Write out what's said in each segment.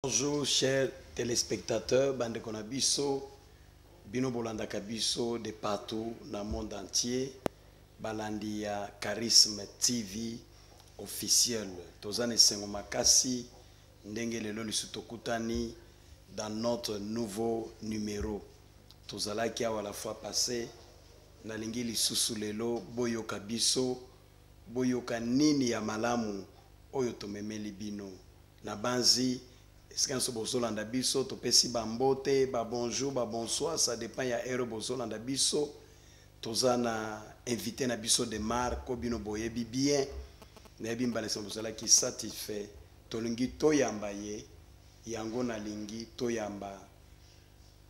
Bonjour chers téléspectateurs, bande konabiso, bino bolanda kabiso de partout dans le monde entier, balandi ya Charisme TV officiel. Tozane sengo makasi, ndenge lelo lisutokutani dans notre nouveau numéro. Tozalaki awa la fois passée, nalingi lisusu lelo boyo kabiso, boyo kanini ya malamu, oyo tomemeli bino. Na banzi, est-ce que nous sommes biso to pesi bambote ba bonjour ba bonsoir, ça dépend ya ero bozolanda biso tozana invité na biso de mar ko bino boyebi bien na bimba leso bozala ki satisfait tolingi toyamba ye yango na lingi toyamba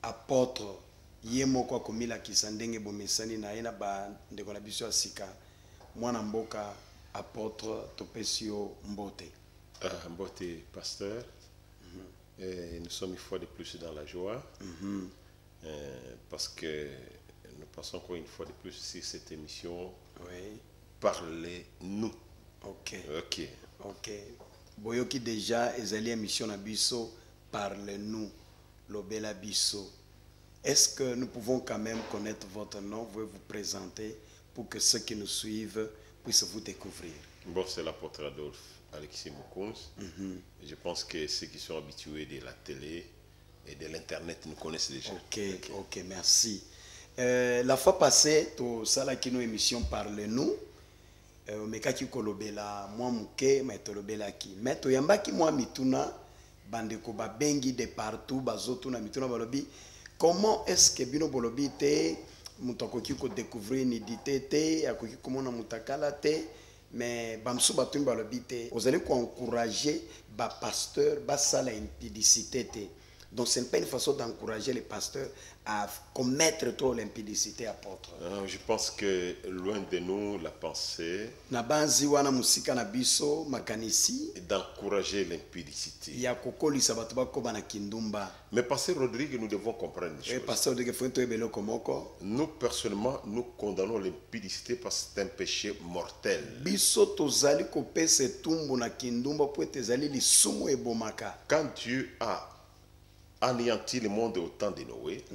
apôtre ye moko akomila kisandenge bomesani na ina ba ndeko na biso asika mwana mboka apôtre to pesio mbote mbote pasteur. Et nous sommes une fois de plus dans la joie parce que nous passons encore une fois de plus sur cette émission. Oui. Parlez-nous. Ok. Ok. Ok. Boyoki déjà ezali émission na biso Parlez-nous Lobela biso. Est-ce que nous pouvons quand même connaître votre nom? Vous pouvez vous présenter pour que ceux qui nous suivent puissent vous découvrir. Bon, c'est l'apôtre Adolphe Alexis Moukons. Je pense que ceux qui sont habitués de la télé et de l'internet nous connaissent déjà. Ok, merci. La fois passée, tu as qui nous émission Parlez-nous. Mais quand tu kolobela moi muke, mais tu lobela qui. Mais tu yamba qui moi mituna bande ko ba bengi de partout bazotuna mituna balobi. Comment est-ce que bino bolobi te mutako ki ko découvrir ni ditete akoki komona mutakala te? Mais bamsou batumbi balobi te vous allez encourager ba pasteur ba sala impudicité te. Donc ce n'est pas une façon d'encourager les pasteurs à commettre trop l'impudicité, apôtre. Je pense que loin de nous la pensée d'encourager l'impudicité. Mais pasteur Rodrigue, nous devons comprendre une chose. Nous personnellement, nous condamnons l'impudicité parce que c'est un péché mortel. Quand Dieu a anéanti le monde au temps de Noé,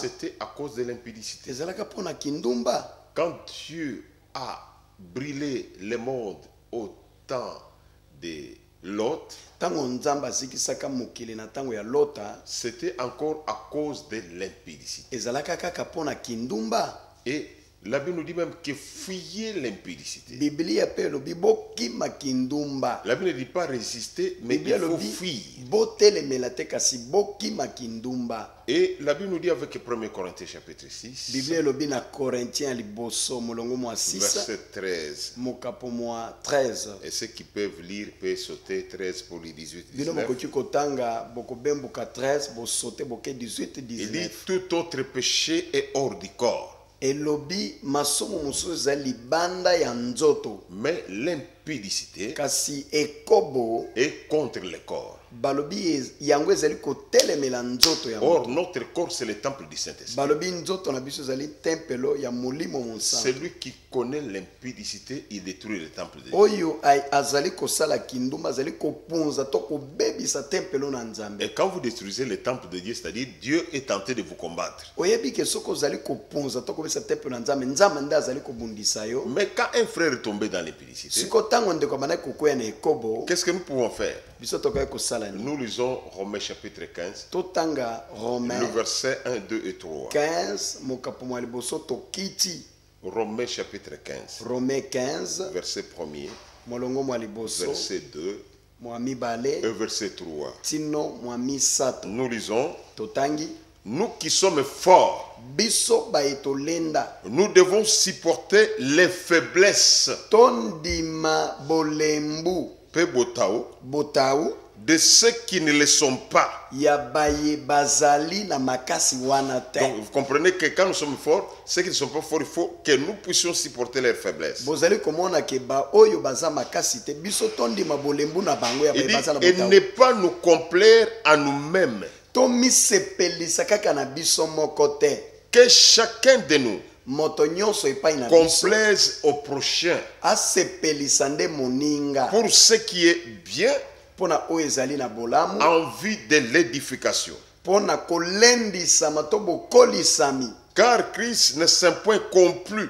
c'était à cause de l'impudicité. Quand Dieu a brûlé le monde au temps de Lot, c'était encore à cause de l'impudicité. Et la Bible nous dit même que fuyez l'impudicité. La Bible ne dit pas résister, mais il faut fuir. Et la Bible nous dit avec 1 Corinthiens chapitre 6, verset 13. Et ceux qui peuvent lire peuvent sauter 13 pour les 18, 19. Il dit tout autre péché est hors du corps. Elobi masomo musoza libanda ya nzoto. Mais l'impudicité kasi ekobo est contre le corps. Balobi yango ezali kotelemela nzoto ya. Or notre corps c'est le temple du Saint-Esprit. Balobi nzoto na biso ezali tempelo ya molimo monsa. Celui qui connaît l'impudicité, il détruit le temple de Dieu. Oyo azali kosala kindumba azali kopunza to kobebisa tempelo na nzambe. Et quand vous détruisez le temple de Dieu, c'est-à-dire Dieu est tenté de vous combattre. Oyebi ke soko azali kopunza to kobebisa tempelo na nzambe, nzambe nda azali kobundisa yo. Mais quand un frère est tombé dans l'impudicité, siko tango ndeko bana kokoya na ekobo, qu'est-ce que nous pouvons faire? Biso tokoya kosala. Nous lisons Romains chapitre 15, le verset 1, 2 et 3. 15, Romains chapitre 15, Romains 15, verset 1er, verset 2 et verset 3. Nous lisons, nous qui sommes forts, nous devons supporter les faiblesses de ceux qui ne le sont pas. Donc vous comprenez que quand nous sommes forts, ceux qui ne sont pas forts, il faut que nous puissions supporter leurs faiblesses. Il dit, et ne pas nous complaire à nous-mêmes. Que chacun de nous moto nyonso epai na biso complaise au prochain asepelisa nde moninga pour ce qui est bien mpona oyo ezali na bolamu en vue de l'édification. mpona kolendisama to bokolisami Car Christ ne s'est point complu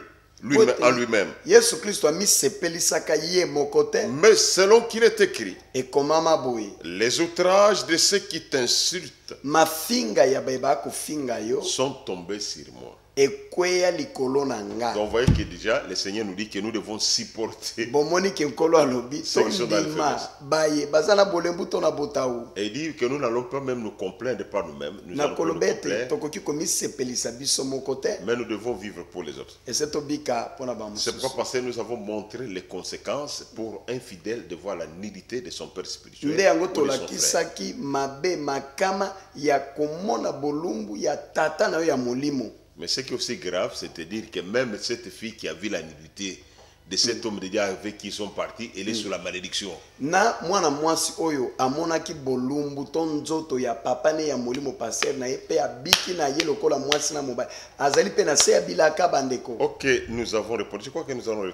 en lui-même, yesu kristo amisepelisaka ye moko te mais selon qu'il est écrit, ekomama boye les outrages de ceux qui t'insultent mafinga ya baye bakofinga yo sont tombés sur moi. ekweya likolo na nga. Donc vous voyez que déjà le Seigneur nous dit que nous devons supporter. bomoni ke nkolo alobi tondima baye baza na bolembu to na botawu. Et il dit que nous n'allons pas même nous complaindre par nous-mêmes. Nous allons pas nous nakoloba ete complaindre, tokoki komisepelisa biso moko te mais nous devons vivre pour les autres. ese tobika mpona C'est pourquoi bamosusu. parce que nous avons montré les conséquences pour un fidèle de voir la nudité de son père spirituel. nde yango ou de son frère. tolakisaki mabe makama ya komona bolumbu ya tata na yo ya molimo. Mais ce qui est aussi grave, c'est de dire que même cette fille qui a vu la nudité de cet homme de Dieu avec qui ils sont partis, elle est sous la malédiction. na mwana mwasi oyo amonaki bolumbu to nzoto ya papa ne ya molimo paster na ye pe abiki na ye lokola mwasi na mobali azali pe na se ya bilaka bandeko. Ok, nous avons répondu. Je crois que nous allons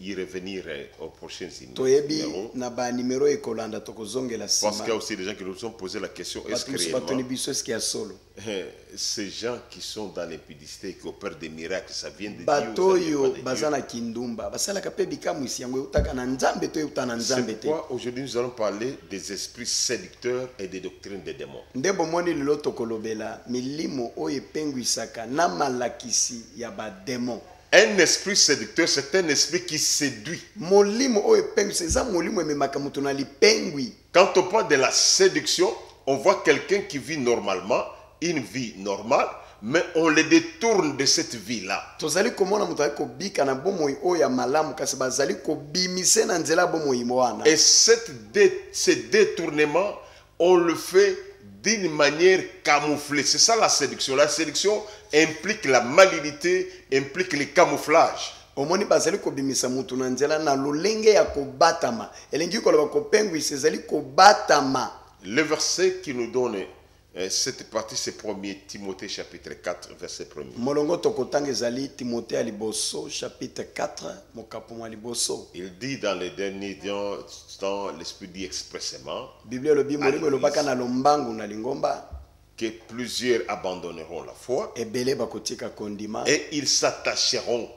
y revenir au prochain signe. toyebi na banimero ekolanda tokozongela Parce qu'il y nsima a aussi des gens qui nous ont posé la question, est-ce que bato mosusu batoni réellement biso eske ya solo ces gens qui sont dans l'impudicité, qui opèrent des miracles, ça vient de Dieu bato ou ça vient oyo pas de baza Dieu? na kindumba basalaka mpe bikamwisi yango eutaka na nzambe to euta na nzambe C'est te. pourquoi aujourd'hui nous allons parler des esprits séducteurs et des doctrines des démons. nde bomoni lelo tokolobela milimo oyo epengwisaka na malakisi ya bademon. Un esprit séducteur, c'est un esprit qui séduit. molimo oyo epengwisa eza molimo ememaka moto na lipengwi. Quand on parle de la séduction, on voit quelqu'un qui vit normalement, une vie normale, mais on le détourne de cette vie-là. tozali komona moto azali kobika na bomoi oyo ya malamu kasi bazali kobimise na nzela ya bomoi wana. Et ce détournement, on le fait d'une manière camouflée. C'est ça la séduction. La séduction implique la malignité, implique le camouflage. omoni bazali kobimisa motu na nzela na lolenge ya kobatama elengi koloba kopengwisa ezali kobatama. Le verset qui nous donne cette partie, c'est 1er Timothée chapitre 4, verset 1er. molongo tokotanga ezali timote ya liboso chapitre 4 mokapo mwa liboso. Il dit dans les derniers temps, l'Esprit dit expressément biblia elobi molimo elobaka na lombangu na lingomba que plusieurs abandonneront la foi ebele bakotika kondima et ils s'attacheront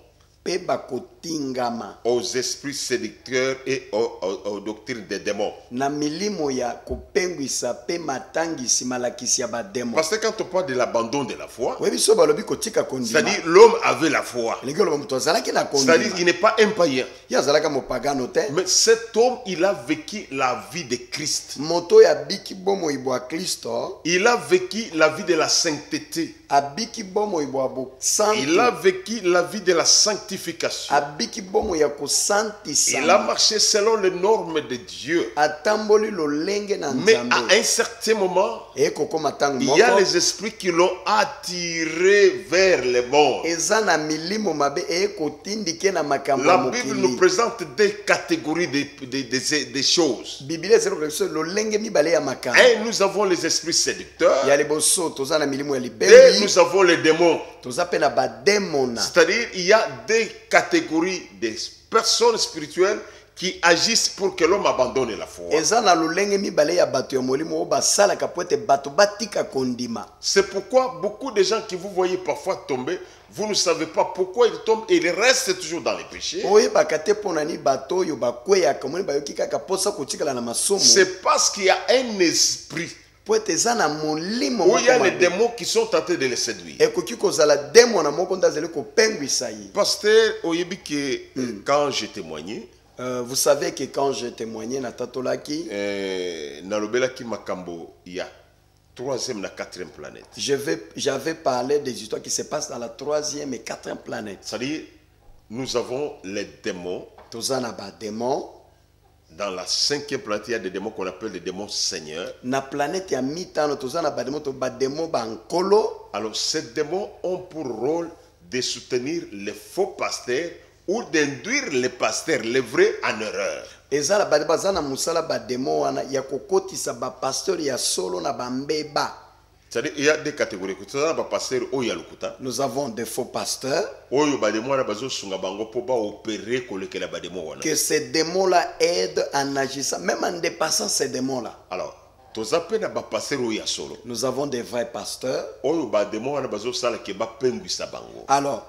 mpe bakotingama aux esprits séducteurs et aux doctrines des démons. na milimo ya kopengwisa mpe matangisi malakisi ya bademo. Parce que quand on parle de l'abandon de la foi, oyebi so balobi kotika kondima c'est-à-dire l'homme avait la foi. elingi oloba moto azalaki na C'est-à-dire kondima il n'est pas un païen. ye azalaka mopagano te Mais cet homme, il a vécu la vie de Christ. moto oyo abiki bomoi bwa kristo Il a vécu la vie de la sainteté. abiki bomoi bwa Il a bosantu vécu la vie de la sanctification. abiki bomoi ya Il a kosantisa marché selon les normes de Dieu. atamboli lolenge na Mais à nzambe un certain moment, ekokoma ntango il y a moko les esprits qui l'ont attiré vers les morts. eza na milimo mabe ekotindike na makambo La ya Bible nous mokili. présente des catégories des choses. biblia ezali kolakisa biso lolenge mibale ya makambo. Et nous avons les esprits séducteurs. ya liboso toza na milimo ya Et libembi nous avons les démons. toza mpe na bademona. C'est-à-dire, il y a des catégories de personnes spirituelles qui agissent pour que l'homme abandonne la foi. eza na lolenge mibale ya bato ya molimo oyo basalaka po ete bato batika kondima. C'est pourquoi beaucoup de gens qui vous voyez parfois tomber, vous ne savez pas pourquoi ils tombent et ils restent toujours dans les péchés. oyebaka te mpo nani bato oyo bakweyaka omoni bayoki kaka mposa kotikala na masumu C'est parce qu'il y a un esprit po ete eza na molimo où il y a moko les mabe. démons qui sont tentés de les séduire. ekoki kozala demona moko nde azali kopengwisa ye. Pasteur Oyebike, quand j'ai témoigné, Vous savez que quand j'ai témoigné na tatolaki Nalobelaki Makambo, il y a 3e et 4e planète. j'avais parlé des histoires qui se passent dans la 3e et 4e planète. C'est-à-dire, nous avons les démons. toza na bademon. Dans la 5e planète, il y a des démons qu'on appelle les démons seigneurs. na planète ya mitano toza na bademon to bademon bankolo. Alors, ces démons ont pour rôle de soutenir les faux pasteurs ou d'induire les pasteurs, les vrais, en erreur. ezala baza na musala bademon wana ya kokotisa bapasteur ya solo na bambeba. C'est-à-dire, il y a des catégories. Nous avons des faux pasteurs. Que ces démons-là aident en agissant, même en dépassant ces démons-là. Alors, nous avons des vrais pasteurs. Alors,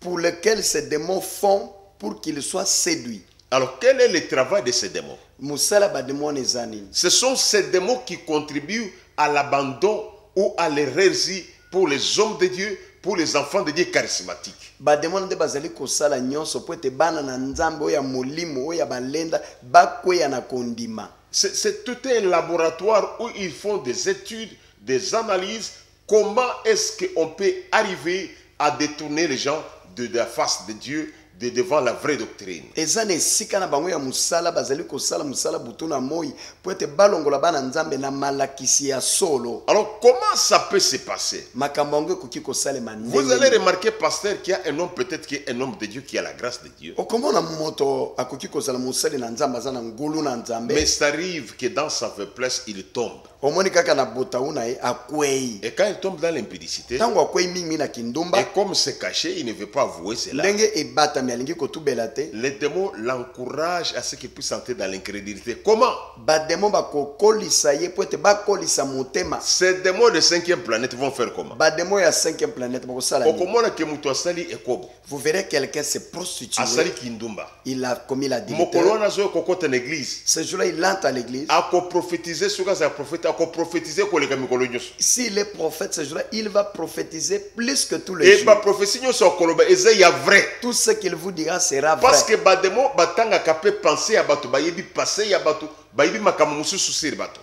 pour lesquels ces démons font pour qu'ils soient séduits. Alors, quel est le travail de ces démons? Ce sont ces démons qui contribuent à l'abandon ou à l'hérésie pour les hommes de Dieu, pour les enfants de Dieu charismatiques. C'est tout un laboratoire où ils font des études, des analyses. Comment est-ce qu'on peut arriver à détourner les gens de la face de Dieu, devant la vraie doctrine. Alors comment ça peut se passer? Vous allez remarquer, pasteur, qu'il y a un homme, peut-être qui est un homme de Dieu, qui a la grâce de Dieu. Mais ça arrive que dans sa faiblesse, il tombe. Et quand il tombe dans l'impudicité, et comme c'est caché, il ne veut pas avouer cela. Les démons l'encouragent à ce qu'il puisse entrer dans l'incrédulité. Comment? Ces démons de 5e planète vont faire comment? Vous verrez quelqu'un se prostituer. Il a commis la divinité. Ce jour-là, il entre à l'église. S'il est prophète ce jour-là, il va prophétiser plus que tous les jours. Tout ce qu'il vous dira sera vrai. Parce que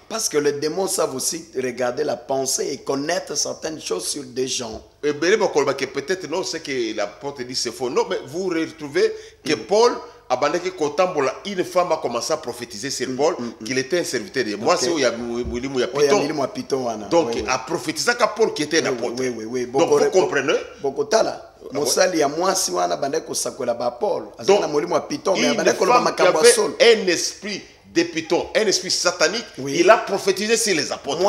parce que les démons savent aussi regarder la pensée et connaître certaines choses sur des gens. Et peut-être non, c'est que l'apôtre dit c'est faux. Non, mais vous retrouvez que Paul, une femme a commencé à prophétiser sur Paul qu'il était un serviteur de moi. C'est où il y a Python. Donc, a prophétisé qu'à Paul qui était un apôtre. Donc, vous comprenez? Donc, une femme qui avait un esprit de Python, un esprit satanique, il a prophétisé sur les apôtres.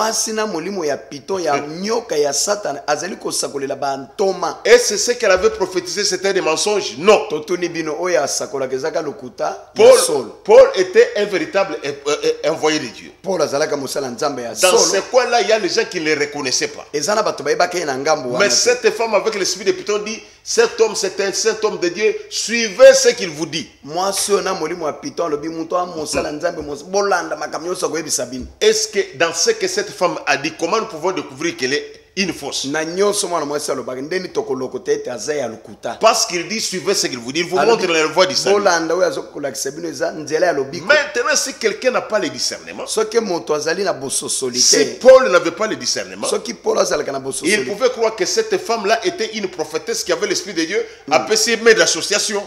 Et c'est ce qu'elle avait prophétisé, c'était des mensonges? Non. Paul était un véritable envoyé de Dieu. Dans ce coin-là, il y a les gens qui ne le reconnaissaient pas. Mais cette femme avec l'esprit de Python dit, cet homme c'est un saint homme de Dieu, suivez ce qu'il vous dit. Est-ce que dans ce que cette femme a dit, comment nous pouvons découvrir qu'elle est une fausse? Parce qu'il dit suivez ce qu'il vous dit, il vous montre la voie du salut. Maintenant, si quelqu'un n'a pas le discernement, si Paul n'avait pas le discernement, il pouvait croire que cette femme-là était une prophétesse qui avait l'esprit de Dieu, après ses mains d'association.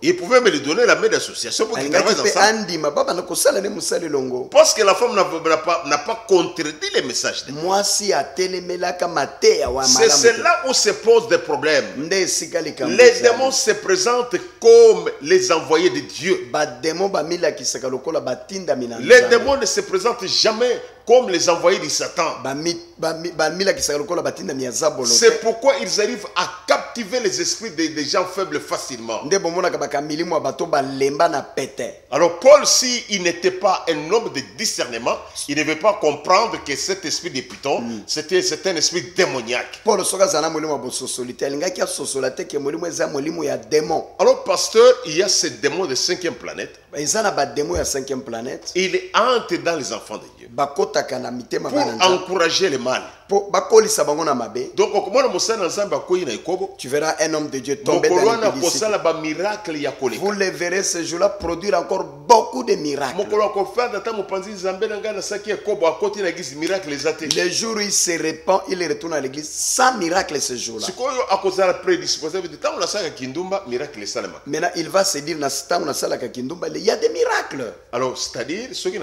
Il pouvait me lui donner la main d'association pour qu'il travaille ensemble. Parce que la femme n'a pas contredit les messages de Dieu. C'est cela où se posent des problèmes. Les démons se présentent comme les envoyés de Dieu. Les démons ne se présentent jamais comme les envoyés de Satan. C'est pourquoi ils arrivent à captiver les esprits des gens faibles facilement. Alors Paul, s'il n'était pas un homme de discernement, il ne veut pas comprendre que cet esprit de Python, c'était un esprit démoniaque. Alors pasteur, il y a ces démons de 5e planète. Il entre dans les enfants de Dieu pour encourager le mal. Donc, tu verras un homme de Dieu tomber dans l'impudicité. Vous le verrez ce jour-là produire encore beaucoup de miracles. Le jour où il se répand, il retourne à l'église sans miracle ce jour-là. Maintenant, il va se dire, il y a des miracles. Alors, c'est-à-dire, cela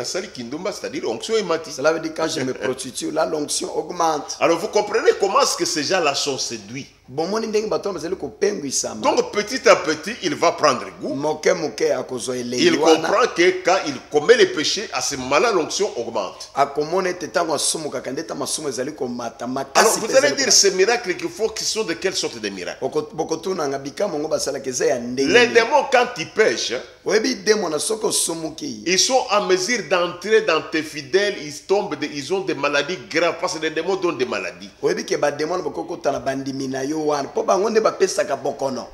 veut dire quand je me prostitue, là, l'onction augmente. Alors vous comprenez comment est-ce que ces gens-là sont séduits. bomoni ndenge bato bazali kopengwisama Donc petit à petit, il va prendre goût. moke moke akozwa Il elengi wana comprend que quand il commet les péchés, à ce moment-là, l'onction augmente. akomona ete ntango asumukaka nde ta masumu ezali komata Alors makasi vous mpe allez ezali dire ces miracles qu'il faut, qui sont de quelle sorte de miracles? bokotunanga bikamo ngo basalaka eza ya Les ndenge démons, quand ils pêchent, oyebi demona soki osumuki ils sont en mesure d'entrer dans tes fidèles, ils ont des maladies graves, parce que les démons donnent des maladies. oyebi ke bademona bokokotana bandimi na yo wana mpo bango nde bapesaka bokono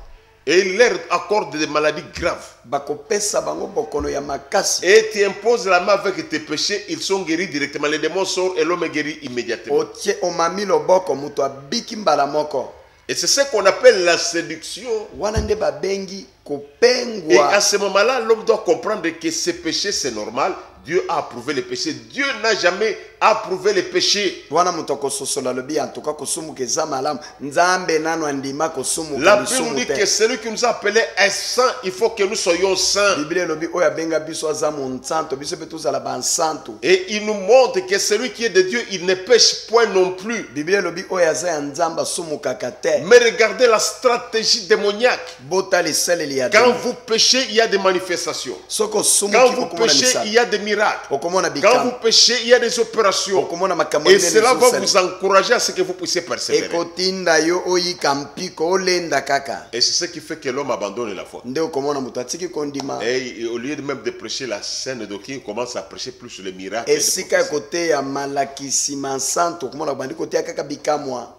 Et ils leur accordent des maladies graves. bakopesa bango bokono ya makasi Et tu imposes la main avec tes péchés, ils sont guéris directement. Les démons sortent et l'homme est guéri immédiatement. otie omami loboko moto abiki mbala moko Et c'est ce qu'on appelle la séduction. wana nde babengi Et à kopengwa ce moment-là, l'homme doit comprendre que ces péchés, c'est normal. Dieu a approuvé les péchés. Dieu n'a jamais approuvé les péchés. wana moto akososola lobi antuka kosumuka eza malamu nzambe nano andima kosumuka La Bible nous lisumu dit que te celui qui nous a appelés est saint. Il faut que nous soyons saints. biblia elobi oyo abenga biso aza monsanto biso mpe tozala bansantu Et il nous montre que celui qui est de Dieu, il ne pêche point non plus. biblia elobi oyo aza ya nzambe asumukaka te Mais regardez la stratégie démoniaque. botala esaleli ya Quand Nzambe. vous péchez, il y a des manifestations. soki Quand osumuki vous okomona péchez, il misala y a des miracles. okomona Quand bikambo vous péchez, il y a des opérations. okomona makambo Et minene cela va ezosala. vous encourager à ce que vous puissiez persévérer. ekotinda yo oyika mpiko olenda kaka Et c'est ce qui fait que l'homme abandonne la foi. nde okomona moto atiki kondima Et au lieu de même de prêcher la scène doctrine, il commence à prêcher plus sur les miracles. et les esika prophéties. ekoteya malakisi mansanto okomona bandi koteya kaka bikamwa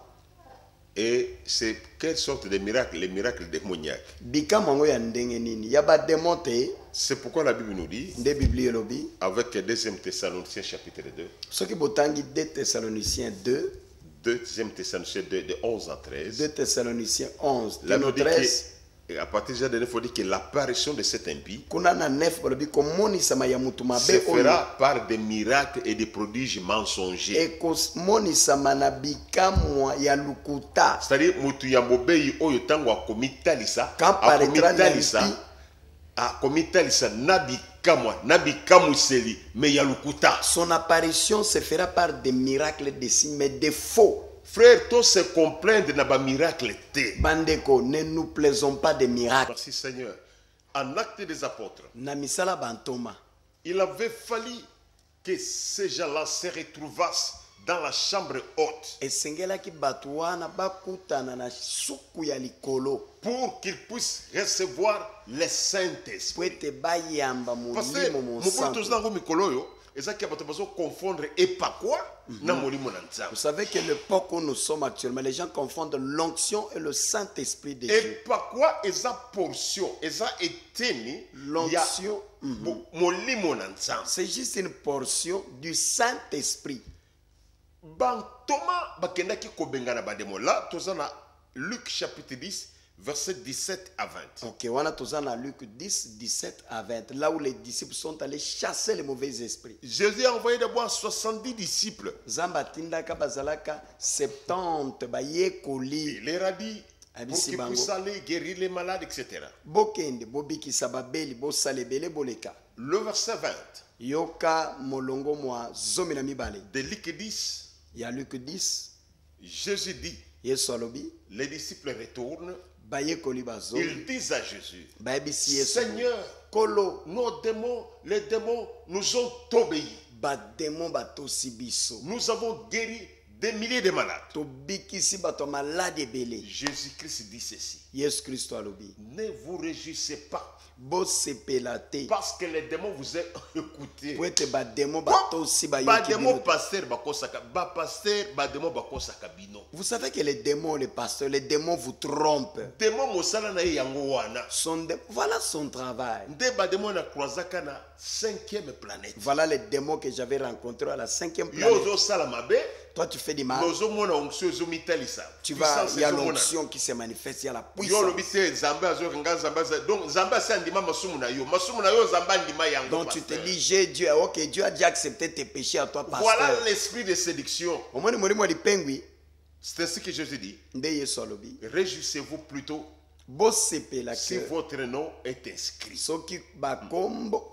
Et c'est quelle sorte de miracles? Les miracles démoniaques. bikamwa yango ya ndenge nini ya bademo te C'est pourquoi la Bible nous dit, nde biblia elobi avec 2 Thessaloniciens chapitre 2, soki botangi 2 thessaloniciens 2 2 Thessaloniciens 2, de 11 à 13, 2 thessaloniciens 11 la tino Bible 13 dit que, à partir de 9, il faut dire que l'apparition de cet impie kuna na 9 balobi komonisama ya mutu se mabe oyo fera par des miracles et des prodiges mensongers. ekomonisama na bikamwa ya lukuta C'est-à-dire, mutu ya mobei oyo tango akomitalisa, Quand paraîtra akomitalisa na bikamwiseli, mais ya lukuta. son apparition se fera par des miracles de signes mais des faux. Frère, tous se comprennent na ba miracle te. Bandeko, ne nous plaisons pas des miracles. Merci Seigneur. En acte des apôtres, Na misala bantoma. il avait fallu que ces gens-là se retrouvassent dans la chambre haute Esengelaki bato wana bakutana na suku ya likolo pour qu'ils puissent recevoir le Saint-Esprit. po ete bayamba Parce que molimo mokolo monsanto. toza nango mikolo oyo ezaki bato bazo confondre epakwa na molimo na Vous Nzambe. savez que l'époque où nous sommes actuellement, les gens confondent l'onction et le Saint-Esprit de Dieu. Epakwa eza portion, eza eteni ya L'onction, molimo na Nzambe. c'est juste une portion du Saint-Esprit. Bantoma bakendaki kobengana bademo. Là toza na Luc chapitre 10 verset 17 à 20. Ok, on a tous en Luc 10, 17 à 20, là où les disciples sont allés chasser les mauvais esprits. Jésus a envoyé d'abord 70 disciples. Zamba tindaka bazalaka 70 bayekoli. Il leur a dit pour Abisi qu'ils bango. puissent aller guérir les malades, etc. Bokende bobikisa babeli bosalebele boleka. Le verset 20 Yoka molongo mwa zomi na mibale. de Luc 10, Ya Luc 10, Jésus dit, Yesu alobi les disciples retournent, bayekoli bazo. ils disent à Jésus, Bayebisi Yesu Seigneur, kolo nos démons, les démons nous ont obéi. bademo batosi biso. Nous avons guéri des milliers de malades. Tobikisi bato malade ebele. Jésus-Christ dit ceci, Yesu Kristo alobi ne vous réjouissez pas bosepela te parce que les démons vous ont écouté. po ete bademo batosi bayoki Bademo bino. pasteur bakosaka, ba pasteur bademo bakosaka bino. Vous savez que les démons, les pasteurs, les démons vous trompent. Démon mosala na ye yango wana. Voilà son travail. Nde bademo na croisaka na 5e planète. Voilà les démons que j'avais rencontrés à la 5e Yo planète. zo sala mabe, Toi, tu fais du mal. nozo mona onction zo mitalisa. Tu vas, il y a Puissance ezomona. l'onction qui se manifeste, il y a la Yo puissance. lobi te nzambe azokenga nzambe donc nzambe asandima masumu na yo. Masumu na yo nzambe andima yango. Donc tu te pasteur. dis, j'ai Dieu, ok, Dieu a déjà accepté tes péchés à toi, pasteur. Voilà l'esprit de séduction. Au moins, le molimo di pengui, C'est ainsi que Jésus dit, nde Yesu alobi. réjouissez-vous plutôt bosepela si ke votre nom est inscrit. soki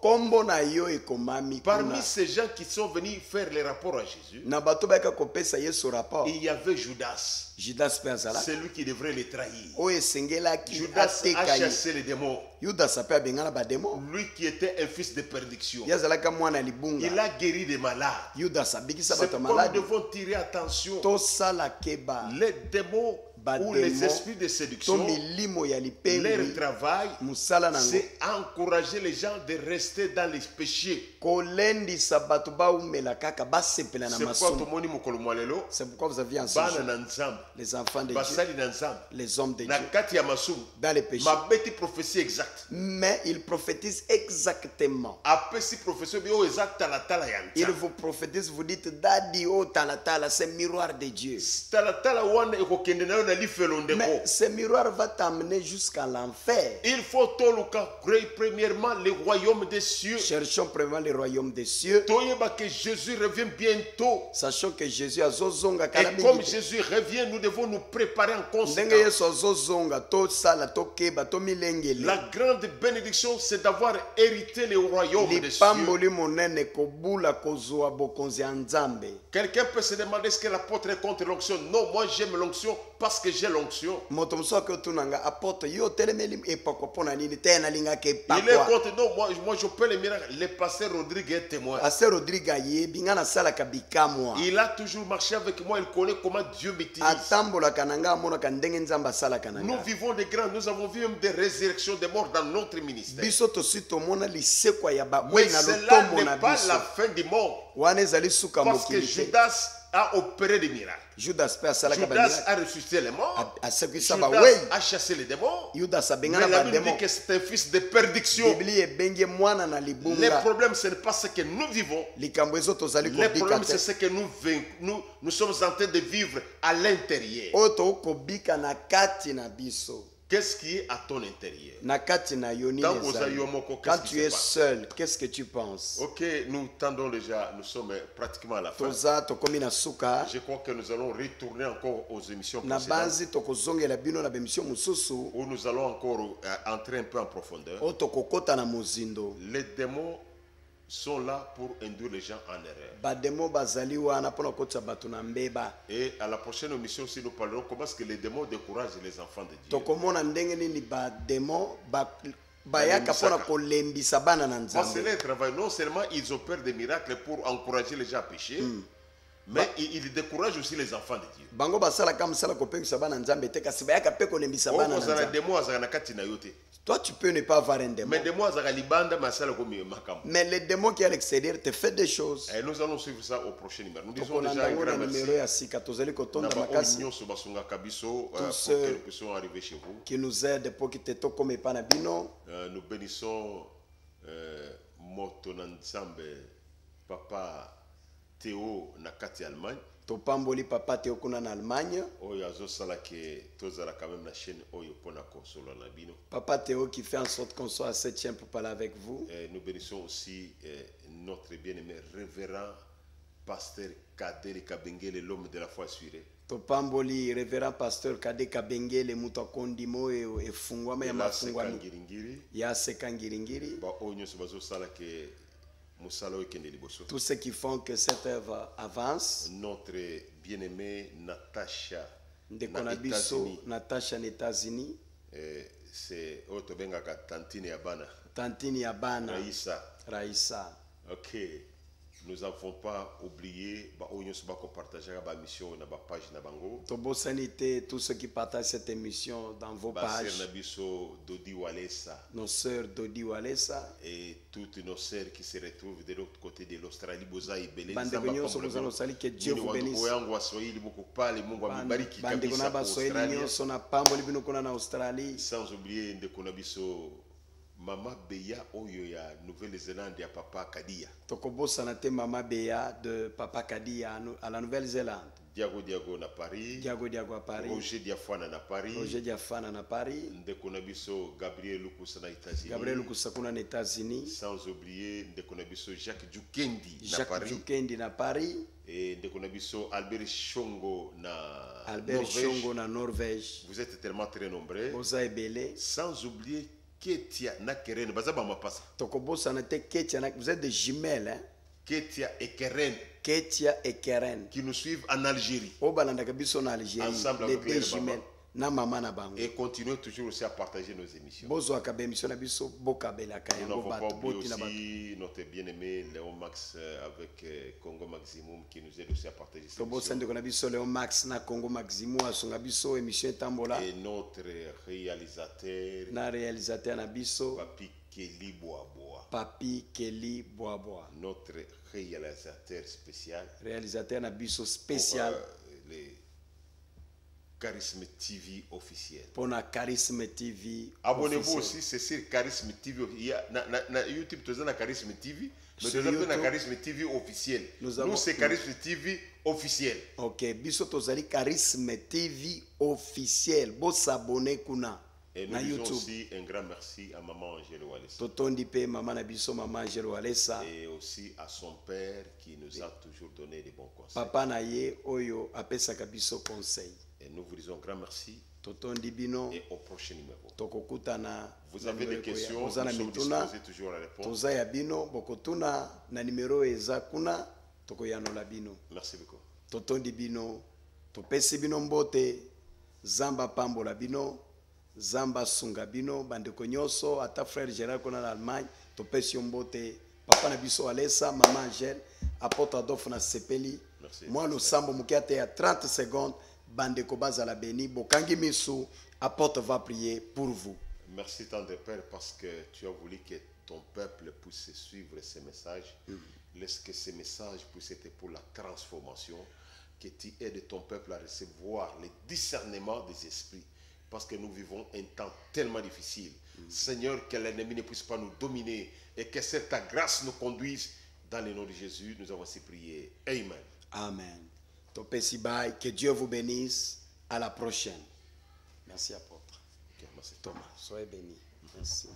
kombo na yo ekomami Parmi kuna ces gens qui sont venus faire les rapports à Jésus, na bato bayaka kopesa yesu rapport il y avait Judas, judas mpe azalaka celui qui devrait les trahir. oyo esengelaki Judas a ateka ye chassé les démons. yudas mpe abengana bademo Lui qui était un fils de perdition. ye azalaka mwana Il libunga a guéri des malades. yudas abikisa C'est bato ya pourquoi nous maladi devons tirer attention. tosala keba Les démons ou les esprits de to séduction, milimo ya leur lipembi travail, mosala nango c'est encourager les gens de rester dans les péchés. kolendisa bato baumela kaka basepela na C'est pourquoi masumu tomoni mokolo mwalelo, c'est pourquoi vous aviez en ce bana jour na nzambe, les enfants de Dieu basali na nzambe, les hommes de na Dieu kati ya masumu, dans les péchés mabeti prophétie exacte. mais ils prophétisent exactement Apesi prophétie bio eza talatala ya ils nzambe. vous prophétisent vous dites dadi o talatala c'est miroir de Dieu Talatala wana ekokende nayo na lifelo ndeko. mais ce miroir va t'amener jusqu'à l'enfer. Il faut toluka premièrement le royaume des cieux. Cherchons premièrement le royaume des cieux, Toyeba que Jésus revient bientôt. sachant que Jésus azozonga kala Et comme mingi te. Jésus revient, nous devons nous préparer en Ndenge conséquence. Yesu azozonga tosala tokeba tomilengele La grande bénédiction, c'est d'avoir hérité le royaume des cieux. lipamboli monene kobula kozwa bokonzi ya Nzambe. Quelqu'un peut se demander est-ce que l'apôtre est contre l'onction. Non, moi j'aime l'onction parce que j'ai l'onction. Moto mosusu akotunanga apotre yo telemeli epakwa mpona nini te nalingaka Il est epakwa contre. Non, moi je peux le miracle. Le pasteur Rodrigue est témoin. ase rodrigue ayebi nga nasalaka bikamwa Il a toujours marché avec moi. Il connaît comment Dieu m'utilise. atambolaka na nga amonaka ndenge Nzambe asalaka na Nous nga vivons des grands. Nous avons vu même des résurrections des morts dans notre ministère. biso tosi tomona lisekwa ya Mais bawei na cela lotombo na n'est pas biso la fin du monde. wana ezali suka Parce que mokili te Judas a opéré des miracles. judas mpe asalaka Judas bamira a ressuscité les morts. asekisa Judas bawei a chassé les démons. yudas Mais abengana la Bible bademo dit que c'est un fils de perdition. biblia ebengi mwana na Le libunga problème, ce n'est pas ce que nous vivons. likambo ezo tozali Le kobika problème, te c'est ce que nous sommes en train de vivre à l'intérieur. oyo tokobika na kati na biso Qu'est-ce qui est à ton intérieur? na kati na yo nini Quand vous ezali. avez moko, Quand qu'est-ce qui tu se es passe? seul qu'est-ce que tu penses Ok, nous tendons déjà, nous sommes pratiquement à la fin. toza tokomi na suka Je crois que nous allons retourner encore aux émissions na précédentes banzi tokozongela bino na bemission mosusu où nous allons encore entrer un peu en profondeur. oyo tokokota na mozindo Les démons sont là pour induire les gens en erreur. bademo bazali wana mpona kokotisa bato na mbeba Et à la prochaine émission aussi, nous parlerons comment est-ce que les démons découragent les enfants de Dieu. tokomona ndenge nini bademo bayaka mpona kolembisa bana na Parce que nzambe leur travail, non seulement ils opèrent des miracles pour encourager les gens à pécher, mais ils découragent aussi les enfants de Dieu. bango basalaka mosala kopekisa bana nzambe te kasi bayaka mpe kolembisa bana na Ozala nzambe démon azala na kati na yo te. toi tu peux ne pas avoir un démon Mais démon azala libanda masala komi makambo. mais le démon qui est à l'extérieur te fait des choses Et nous allons suivre ça au prochain numéro. Nous disons tokolanda déjà un yango na grand numero merci. ya sika tozali kotonda Naba makasi nyonso basungaka biso, pour Tous que nous puissions arriver chez vous. qui nous aide po ki te tokoma epa na bino Nous bénissons moto na nzambe papa Théo na kati Allemagne. topamboli papa te okuna na Allemagne Oyo azosala ke tozala quand même na chaîne oyo pona konsolo na bino. papa Théo qui fait en sorte qu'on soit à 7e pour parler avec vous Nous bénissons aussi notre bien-aimé révérend pasteur Kadeli Kabengele, l'homme de la foi assurée. topamboli révérend pasteur Kadeka Bengele mutu akondimo efungwama ya mafungwami Ngiringiri ya seka ngiringiri ba oyo nyonso bazosala ke musala oyo ekende liboso. tous ceux qui font que cette œuvre avance Notre bien-aimé Natasha ndeko na na biso États-Unis, Natasha na États-Unis c'est oyo tobengaka tantine ya bana tantini ya bana Raïssa. Raissa Ok, nous n'avons pas oublié ba oyo nyonso bakopartageaka ba mission na ba page na bango. tobosani te tous ceux qui partagent cette émission dans vos Ba sœur pages na biso Dodi Walesa nos sœurs Dodi Walesa et toutes nos sœurs qui se retrouvent de l'autre côté de l'Australie, boza ibele bandeko nyonso bozala osali que Dieu vous bénisse yangu wa Swahili buku pale Mungu amebariki bandeko na kabisa kwa baswahili Australia. nyonso na pamboli bino kuna na Australie Sans oublier ndeko na biso Mama Beya oyo ya Nouvelle-Zélande ya papa Kadia. tokobosana te mama Beya de papa Kadia à la Nouvelle-Zélande Diago na Paris. Diago à Paris Roger Diafana na Paris. Roger Diafana na Paris Ndeko na biso Gabriel Lukusa na États-Unis. Gabriel Kusakuna na États-Unis Sans oublier ndeko na biso Jacques Jukendi na Jacques Paris. Jukendi na Paris Et de Konabiso, Albert Chongo na Albert Norvège. Chongo na Norvège. Vous êtes tellement très nombreux. Boza ebele. Sans oublier Ketia na Keren. Bazaba mapasa. Tokobosa na te Ketia na. Vous êtes des jumelles, hein? Ketia et Keren. Ketia et Keren. Qui nous suivent en Algérie. Obalanda kabiso na Algérie. Ensemble les avec deux les jumelles. Na mama na bango. Et continuez toujours aussi à partager nos émissions. Bozo akabe émission na biso bokabela Nous yango n'avons pas bato oublié boti na bato. aussi notre bien-aimé Léon Max avec Congo Maximum qui nous aide aussi à partager cette Tobosa émission. ndeko na biso Léon Max na Congo Maximu asonga biso émission etambola. Et notre réalisateur, Na réalisateur na biso Papi Kelly Boaboa. Papi Kelly Boaboa. Notre réalisateur spécial. Réalisateur na biso Pour, spécial les Charisme TV officiel. pour na Charisme TV. Abonnez-vous officiel. aussi, c'est sur Charisme TV. Il y a na YouTube, tu as Charisme TV. Mais Sur tu as YouTube, Charisme TV officiel. nous avons- Nous, c'est Charisme TV officiel. Ok, biso tozali Charisme TV officiel. Bo s'abonner kuna Et nous na disons YouTube. aussi un grand merci à maman Angèle Wallace. Totondi pe mama na biso mama Angel Walesa. Et aussi à son père qui nous a toujours donné des bons conseils. Papa na ye oyo apesaka biso conseil. Et nous vous disons un grand merci Totondi bino et au prochain numéro. tokokutana. Vous na avez numero des ekoya. questions, nous Boza na sommes mituna disposés toujours à répondre. toza ya bino bokotuna na numero eza kuna tokoyanola bino. Merci beaucoup. Totondi bino topesi bino mbote zamba pambola bino zamba sunga bino bandeko nyonso ata frère Gérard kuna na Allemagne topesi yo mbote papa na biso Alessa mama Angèle apôtre Adolphe na sepeli Merci. moi losambo moke ate ya 30 secondes bandeko bazala beni bokangi misu apôtre va prier pour vous. Merci tendre Père parce que tu as voulu que ton peuple puisse suivre ces messages. Laisse que ces messages puissent être pour la transformation, que tu aides ton peuple à recevoir le discernement des esprits. Parce que nous vivons un temps tellement difficile. Seigneur, que l'ennemi ne puisse pas nous dominer et que cette grâce nous conduise. Dans le nom de Jésus, nous avons ainsi prié. Amen. Amen. Topesi bye, que Dieu vous bénisse. À la prochaine. Merci apôtre. Ok, merci. Thomas, soyez bénis. Merci.